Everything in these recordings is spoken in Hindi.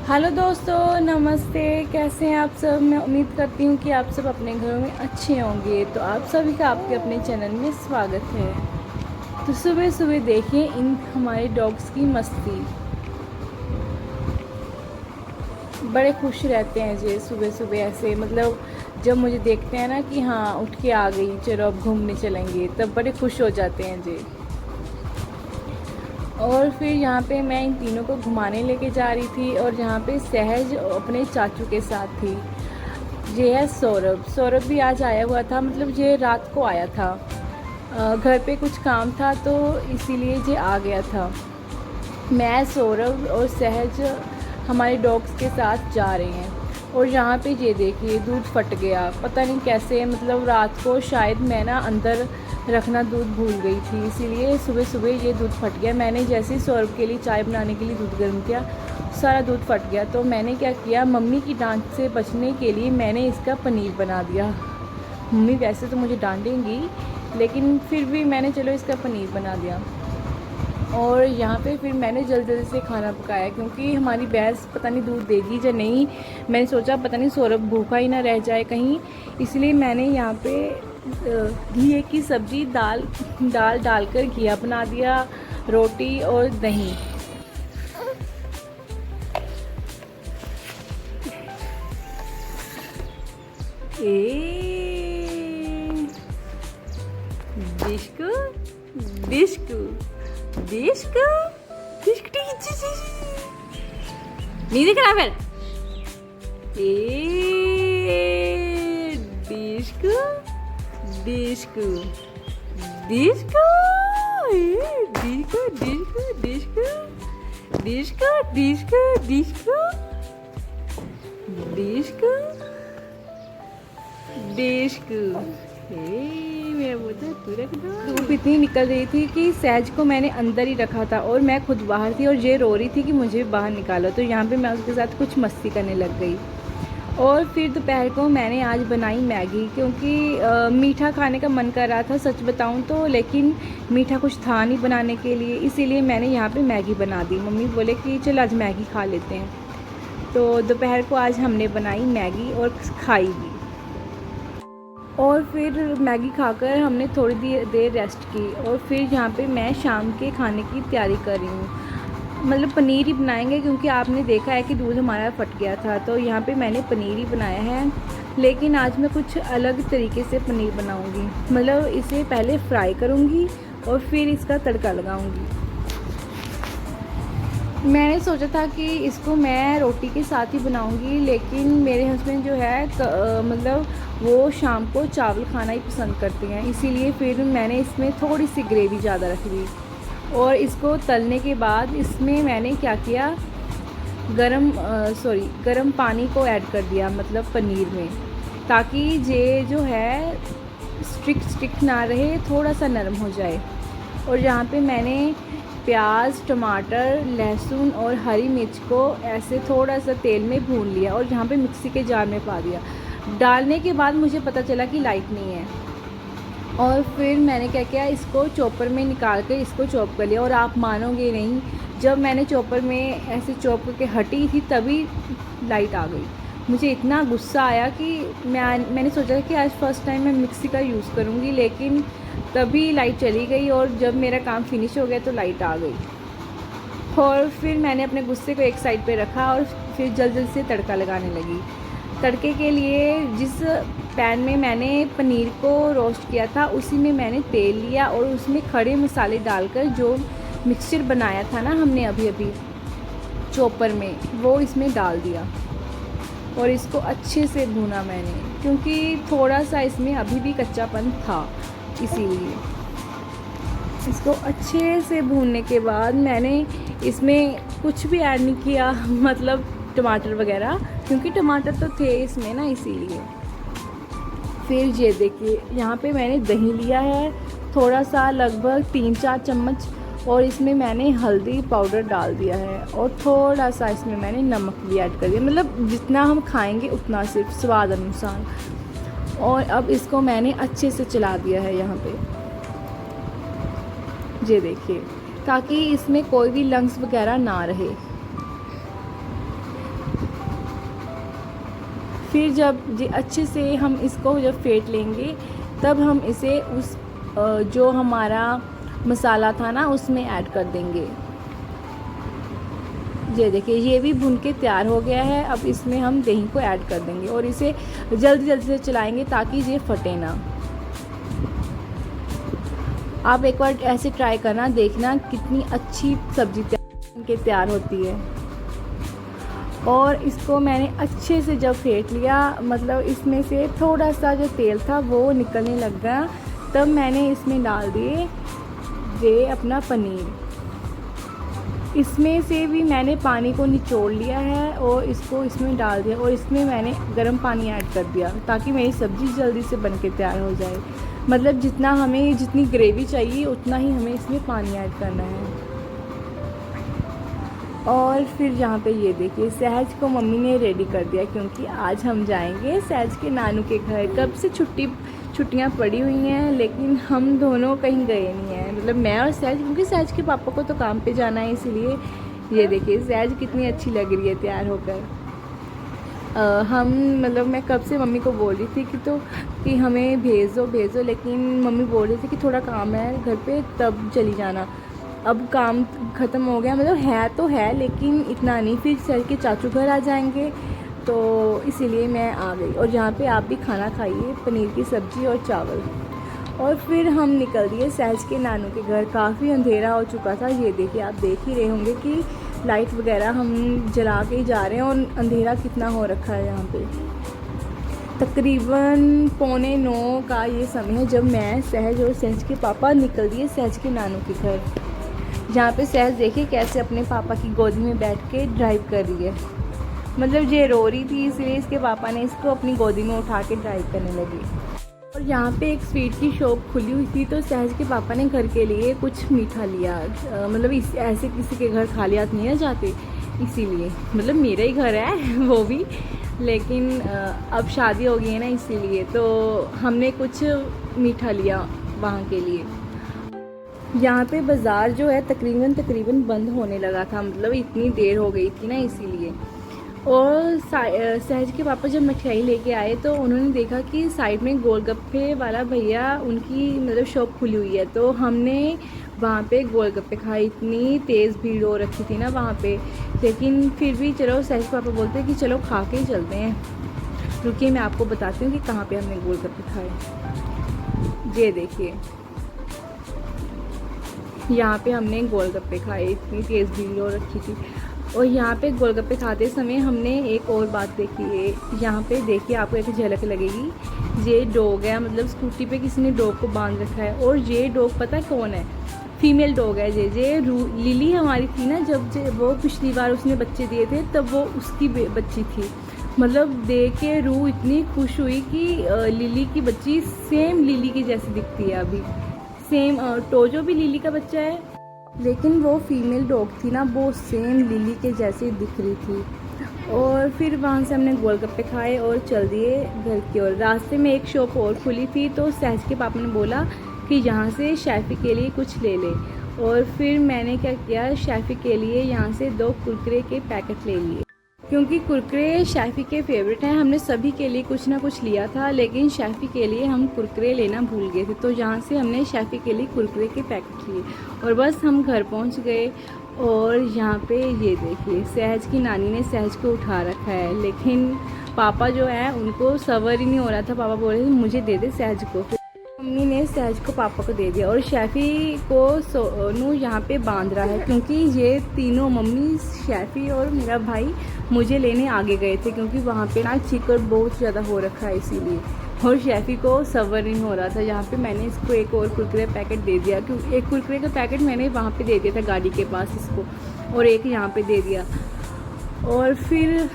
हेलो दोस्तों, नमस्ते। कैसे हैं आप सब? मैं उम्मीद करती हूँ कि आप सब अपने घरों में अच्छे होंगे। तो आप सभी का आपके अपने चैनल में स्वागत है। तो सुबह सुबह देखिए इन हमारे डॉग्स की मस्ती। बड़े खुश रहते हैं जी सुबह सुबह ऐसे, मतलब जब मुझे देखते हैं ना कि हाँ उठ के आ गई, चलो अब घूमने चलेंगे, तब बड़े खुश हो जाते हैं जी। और फिर यहाँ पे मैं इन तीनों को घुमाने लेके जा रही थी और यहाँ पे सहज अपने चाचू के साथ थी। ये है सौरभ। सौरभ भी आज आया हुआ था, मतलब ये रात को आया था। घर पे कुछ काम था तो इसीलिए ये आ गया था। मैं, सौरभ और सहज हमारे डॉग्स के साथ जा रहे हैं। और यहाँ पे ये देखिए दूध फट गया, पता नहीं कैसे, मतलब रात को शायद मैं ना अंदर रखना दूध भूल गई थी, इसीलिए सुबह सुबह ये दूध फट गया। मैंने जैसे ही सौरभ के लिए चाय बनाने के लिए दूध गर्म किया, सारा दूध फट गया। तो मैंने क्या किया, मम्मी की डांट से बचने के लिए मैंने इसका पनीर बना दिया। मम्मी वैसे तो मुझे डांटेंगी, लेकिन फिर भी मैंने चलो इसका पनीर बना दिया। और यहाँ पे फिर मैंने जल्दी जल्दी से खाना पकाया, क्योंकि हमारी भैंस पता नहीं दूध देगी या नहीं। मैंने सोचा पता नहीं सौरभ भूखा ही ना रह जाए कहीं, इसलिए मैंने यहाँ पे घी की सब्ज़ी दाल डालकर घिया बना दिया, रोटी और दही। डिस्को डिस्को डिस्को डिस्को नहीं दिख रहा फिर। Disco disco disco disco disco disco disco disco disco disco disco. मेरा बोलता तू रख दो। धूप इतनी निकल रही थी कि सहज को मैंने अंदर ही रखा था और मैं खुद बाहर थी, और ये रो रही थी कि मुझे बाहर निकालो। तो यहाँ पे मैं उसके साथ कुछ मस्ती करने लग गई। और फिर दोपहर को मैंने आज बनाई मैगी, क्योंकि मीठा खाने का मन कर रहा था सच बताऊं तो, लेकिन मीठा कुछ था नहीं बनाने के लिए, इसीलिए मैंने यहाँ पे मैगी बना दी। मम्मी बोले कि चल आज मैगी खा लेते हैं। तो दोपहर को आज हमने बनाई मैगी और खाई भी। और फिर मैगी खाकर हमने थोड़ी देर रेस्ट की, और फिर यहाँ पे मैं शाम के खाने की तैयारी कर रही हूँ। मतलब पनीर ही बनाएंगे, क्योंकि आपने देखा है कि दूध हमारा फट गया था, तो यहाँ पे मैंने पनीर ही बनाया है। लेकिन आज मैं कुछ अलग तरीके से पनीर बनाऊँगी, मतलब इसे पहले फ्राई करूँगी और फिर इसका तड़का लगाऊँगी। मैंने सोचा था कि इसको मैं रोटी के साथ ही बनाऊंगी, लेकिन मेरे हस्बैंड जो है मतलब वो शाम को चावल खाना ही पसंद करते हैं, इसीलिए फिर मैंने इसमें थोड़ी सी ग्रेवी ज़्यादा रख दी। और इसको तलने के बाद इसमें मैंने क्या किया, गरम पानी को ऐड कर दिया, मतलब पनीर में, ताकि ये जो है स्टिक ना रहे, थोड़ा सा नरम हो जाए। और यहाँ पे मैंने प्याज, टमाटर, लहसुन और हरी मिर्च को ऐसे थोड़ा सा तेल में भून लिया और यहाँ पे मिक्सी के जार में पा दिया। डालने के बाद मुझे पता चला कि लाइट नहीं है, और फिर मैंने क्या किया, इसको चॉपर में निकाल कर इसको चॉप कर लिया। और आप मानोगे नहीं, जब मैंने चॉपर में ऐसे चॉप करके हटी थी तभी लाइट आ गई। मुझे इतना गुस्सा आया कि मैंने सोचा कि आज फर्स्ट टाइम मैं मिक्सी का यूज़ करूँगी, लेकिन तभी लाइट चली गई। और जब मेरा काम फिनिश हो गया तो लाइट आ गई। और फिर मैंने अपने गुस्से को एक साइड पे रखा और फिर जल्दी से तड़का लगाने लगी। तड़के के लिए जिस पैन में मैंने पनीर को रोस्ट किया था, उसी में मैंने तेल लिया और उसमें खड़े मसाले डालकर जो मिक्सचर बनाया था ना हमने अभी चॉपर में, वो इसमें डाल दिया और इसको अच्छे से भूना मैंने, क्योंकि थोड़ा सा इसमें अभी भी कच्चापन था, इसीलिए इसको अच्छे से भूनने के बाद मैंने इसमें कुछ भी ऐड नहीं किया, मतलब टमाटर वगैरह, क्योंकि टमाटर तो थे इसमें ना, इसीलिए। फिर ये देखिए यहाँ पे मैंने दही लिया है थोड़ा सा, लगभग 3-4 चम्मच, और इसमें मैंने हल्दी पाउडर डाल दिया है और थोड़ा सा इसमें मैंने नमक भी ऐड कर दिया, मतलब जितना हम खाएंगे उतना, सिर्फ स्वाद अनुसार। और अब इसको मैंने अच्छे से चला दिया है यहाँ पे, ये देखिए, ताकि इसमें कोई भी लंग्स वगैरह ना रहे। फिर जब अच्छे से हम इसको जब फेंट लेंगे तब हम इसे उस जो हमारा मसाला था ना उसमें ऐड कर देंगे। ये देखिए ये भी भुन के तैयार हो गया है। अब इसमें हम दही को ऐड कर देंगे और इसे जल्दी जल्दी से चलाएंगे ताकि ये फटे ना। आप एक बार ऐसे ट्राई करना, देखना कितनी अच्छी सब्ज़ी तैयार होती है। और इसको मैंने अच्छे से जब फेंट लिया, मतलब इसमें से थोड़ा सा जो तेल था वो निकलने लग गया, तब मैंने इसमें डाल दिए ये अपना पनीर। इसमें से भी मैंने पानी को निचोड़ लिया है और इसको इसमें डाल दिया और इसमें मैंने गर्म पानी ऐड कर दिया ताकि मेरी सब्ज़ी जल्दी से बन के तैयार हो जाए। मतलब जितना हमें जितनी ग्रेवी चाहिए उतना ही हमें इसमें पानी ऐड करना है। और फिर यहाँ पे ये देखिए सहज को मम्मी ने रेडी कर दिया क्योंकि आज हम जाएंगे सहज के नानू के घर। कब से छुट्टियाँ पड़ी हुई हैं लेकिन हम दोनों कहीं गए नहीं हैं, मतलब मैं और सहज, क्योंकि सहज के पापा को तो काम पे जाना है इसीलिए। ये देखिए सहज कितनी अच्छी लग रही है तैयार होकर। हम मतलब मैं कब से मम्मी को बोल रही थी कि हमें भेज दो, लेकिन मम्मी बोल रही थी कि थोड़ा काम है घर पे तब चली जाना। अब काम ख़त्म हो गया, मतलब है तो है लेकिन इतना नहीं, फिर सहज के चाचू घर आ जाएंगे तो इसीलिए मैं आ गई। और यहाँ पे आप भी खाना खाइए, पनीर की सब्ज़ी और चावल। और फिर हम निकल दिए सहज के नानू के घर। काफ़ी अंधेरा हो चुका था, ये देखिए आप देख ही रहे होंगे कि लाइट वगैरह हम जला के ही जा रहे हैं और अंधेरा कितना हो रखा है यहाँ पे। तकरीबन 8:45 का ये समय है जब मैं सहज और सहज के पापा निकल दिए सहज के नानू के घर। जहाँ पे सहज देखिए कैसे अपने पापा की गोदी में बैठ के ड्राइव कर रही है। मतलब ये रो रही थी इसलिए इसके पापा ने इसको अपनी गोदी में उठा के ड्राइव करने लगी। और यहाँ पे एक स्वीट की शॉप खुली हुई थी तो सहज के पापा ने घर के लिए कुछ मीठा लिया। मतलब ऐसे किसी के घर खाली हाथ नहीं जाते, इसीलिए। मतलब मेरा ही घर है वो भी, लेकिन अब शादी हो गई है ना इसीलिए, तो हमने कुछ मीठा लिया वहाँ के लिए। यहाँ पे बाज़ार जो है तकरीबन बंद होने लगा था, मतलब इतनी देर हो गई थी ना इसीलिए। और सहज के पापा जब मिठाई लेके आए तो उन्होंने देखा कि साइड में गोलगप्पे वाला भैया उनकी मतलब शॉप खुली हुई है, तो हमने वहाँ पे गोलगप्पे खाए। इतनी तेज़ भीड़ हो रखी थी ना वहाँ पे, लेकिन फिर भी चलो सहज के पापा बोलते हैं कि चलो खा के ही चलते हैं। रुकिए मैं आपको बताती हूँ कि कहाँ पे हमने गोलगप्पे खाए। ये देखिए यहाँ पे हमने गोलगप्पे खाए, इतनी तेज़ भीड़ हो रखी थी। और यहाँ पे गोलगप्पे खाते समय हमने एक और बात देखी है। यहाँ पे देखिए आपको एक झलक लगेगी, ये डॉग है, मतलब स्कूटी पे किसी ने डॉग को बांध रखा है। और ये डॉग पता है कौन है? फीमेल डॉग है। ये लिली हमारी थी ना, जब वो पिछली बार उसने बच्चे दिए थे तब वो उसकी बच्ची थी। मतलब देख के रूह इतनी खुश हुई कि लिली की बच्ची सेम लिली की जैसी दिखती है अभी, सेम। टोजो भी लिली का बच्चा है, लेकिन वो फीमेल डॉग थी ना, वो सेम लिली के जैसे दिख रही थी। और फिर वहाँ से हमने गोलगप्पे खाए और चल दिए घर की ओर। रास्ते में एक शॉप और खुली थी तो सहज के पापा ने बोला कि यहाँ से शैफ़ी के लिए कुछ ले ले। और फिर मैंने क्या किया, शैफ़ी के लिए यहाँ से 2 कुरकुरे के पैकेट ले लिए, क्योंकि कुरकुरे शैफ़ी के फेवरेट हैं। हमने सभी के लिए कुछ ना कुछ लिया था, लेकिन शैफ़ी के लिए हम कुरकुरे लेना भूल गए थे, तो यहाँ से हमने शैफ़ी के लिए कुरकुरे के पैकेट लिए और बस हम घर पहुँच गए। और यहाँ पे ये देखिए सहज की नानी ने सहज को उठा रखा है, लेकिन पापा जो है उनको सबर ही नहीं हो रहा था। पापा बोल रहे थे मुझे दे दे सहज को, मम्मी ने सहज को पापा को दे दिया। और शैफ़ी को सोनू यहाँ पे बांध रहा है, क्योंकि ये तीनों, मम्मी, शैफ़ी और मेरा भाई, मुझे लेने आगे गए थे क्योंकि वहाँ पे ना चिकन बहुत ज़्यादा हो रखा है इसीलिए। और शैफ़ी को सब्र नहीं हो रहा था। यहाँ पे मैंने इसको एक और कुरकुरे पैकेट दे दिया, क्योंकि एक कुरकुरे का पैकेट मैंने वहाँ पे दे दिया था गाड़ी के पास इसको, और एक यहाँ पे दे दिया। और फिर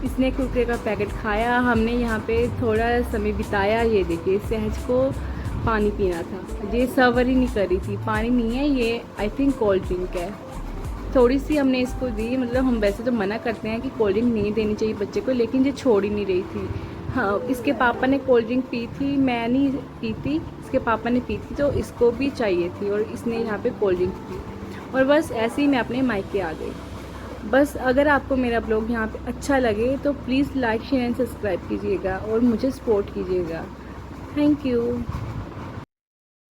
इसने कुरकुरे का पैकेट खाया, हमने यहाँ पे थोड़ा समय बिताया। ये देखिए सहज को पानी पीना था, ये सब्र ही नहीं कर रही थी। पानी नहीं है ये, आई थिंक कोल्ड ड्रिंक है। थोड़ी सी हमने इसको दी, मतलब हम वैसे तो मना करते हैं कि कोल्ड ड्रिंक नहीं देनी चाहिए बच्चे को, लेकिन ये छोड़ ही नहीं रही थी। हाँ, इसके पापा ने कोल्ड ड्रिंक पी थी, मैं नहीं पी थी, इसके पापा ने पी थी, तो इसको भी चाहिए थी और इसने यहाँ पे कोल्ड ड्रिंक पी। और बस ऐसे ही मैं अपने मायके आ गई। बस अगर आपको मेरा ब्लॉग यहाँ पे अच्छा लगे तो please like share and subscribe कीजिएगा और मुझे सपोर्ट कीजिएगा। Thank you.